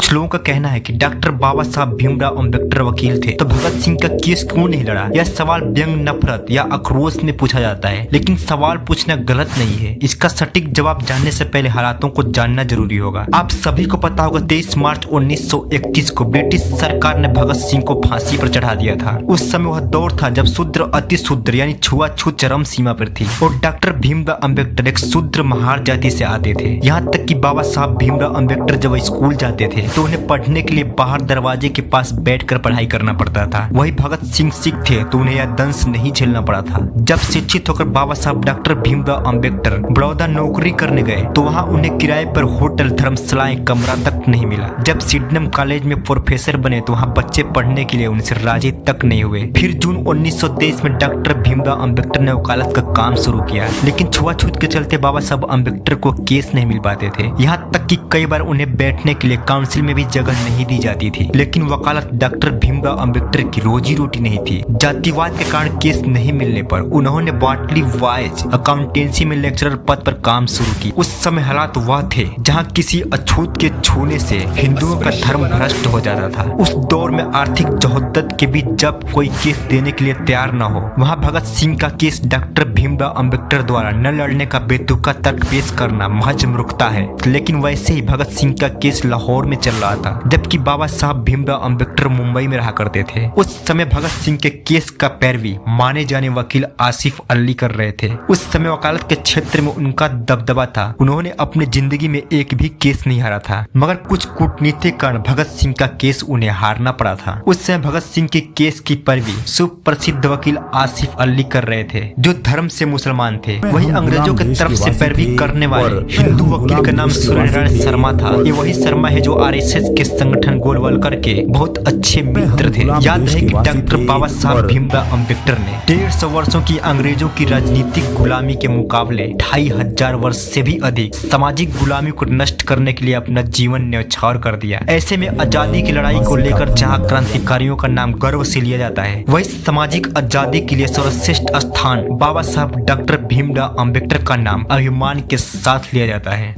कुछ लोगों का कहना है कि डॉक्टर बाबा साहब भीमराव अम्बेडकर वकील थे तो भगत सिंह का केस क्यों नहीं लड़ा। यह सवाल व्यंग, नफरत या आक्रोश में पूछा जाता है, लेकिन सवाल पूछना गलत नहीं है। इसका सटीक जवाब जानने से पहले हालातों को जानना जरूरी होगा। आप सभी को पता होगा 23 मार्च 1931 को ब्रिटिश सरकार ने भगत सिंह को फांसी पर चढ़ा दिया था। उस समय वह दौर था जब शूद्र अति शूद्र यानी छुआछूत चरम सीमा पर थी और डॉक्टर भीमराव अम्बेडकर एक शूद्र महार जाति से आते थे। यहाँ तक कि बाबा साहब भीमराव अम्बेडकर जब स्कूल जाते थे तो उन्हें पढ़ने के लिए बाहर दरवाजे के पास बैठकर पढ़ाई करना पड़ता था। वही भगत सिंह सिख थे तो उन्हें यह दंश नहीं झेलना पड़ा था। जब शिक्षित होकर बाबा साहब डॉक्टर भीमराव अम्बेडकर बड़ौदा नौकरी करने गए तो वहाँ उन्हें किराए पर होटल, धर्मशालाएं, कमरा तक नहीं मिला। जब सिडनम कॉलेज में प्रोफेसर बने तो वहाँ बच्चे पढ़ने के लिए उनसे राजी तक नहीं हुए। फिर जून 1923 में डॉक्टर भीमराव अम्बेडकर ने वकालत का काम शुरू किया, लेकिन छुआछूत के चलते बाबा साहब अम्बेडकर को केस नहीं मिल पाते थे। यहाँ तक कि कई बार उन्हें बैठने के लिए काउंसिल में भी जगह नहीं दी जाती थी। लेकिन वकालत डॉक्टर भीमराव अम्बेडकर की रोजी रोटी नहीं थी। जातिवाद के कारण केस नहीं मिलने पर उन्होंने बाटली वाइज अकाउंटेंसी में लेक्चरर पद पर काम शुरू की। उस समय हालात वह थे जहाँ किसी अछूत के छूने से हिंदुओं का धर्म भ्रष्ट हो जाता था। उस दौर में आर्थिक जहद्दत के बीच जब कोई केस देने के लिए तैयार न हो, वहाँ भगत सिंह का केस डॉक्टर भीमराव अम्बेडकर द्वारा न लड़ने का बेतुका तर्क पेश करना महज मूर्खता है। लेकिन वैसे ही भगत सिंह का केस लाहौर में चल रहा था, जबकि बाबा साहब भीमराव अम्बेडकर मुंबई में रहा करते थे। उस समय भगत सिंह के केस का पैरवी माने जाने वकील आसिफ अली कर रहे थे। उस समय वकालत के क्षेत्र में उनका दबदबा था। उन्होंने अपनी जिंदगी में एक भी केस नहीं हारा था, मगर कुछ कूटनीतिक कारण भगत सिंह का केस उन्हें हारना पड़ा था। उस समय भगत सिंह के केस की पैरवी सुप्रसिद्ध वकील आसिफ अली कर रहे थे, जो धर्म से मुसलमान थे। वही अंग्रेजों की तरफ से पैरवी करने वाले हिंदू वकील का नाम सूर्यनारायण शर्मा था। ये वही शर्मा है जो आरएसएस के संगठन गोलवलकर के बहुत अच्छे मित्र थे। याद है कि डॉक्टर बाबा साहब भीमराव अम्बेडकर ने 150 वर्षों की अंग्रेजों की राजनीतिक गुलामी के मुकाबले 2500 वर्ष से भी अधिक सामाजिक गुलामी को नष्ट करने के लिए अपना जीवन न्यौछावर कर दिया। ऐसे में आजादी की लड़ाई को लेकर जहाँ क्रांतिकारियों का नाम गर्व से लिया जाता है, वही सामाजिक आजादी के लिए सर्वश्रेष्ठ स्थान बाबा साहब डॉक्टर भीमराव अम्बेडकर का नाम अभिमान के साथ लिया जाता है।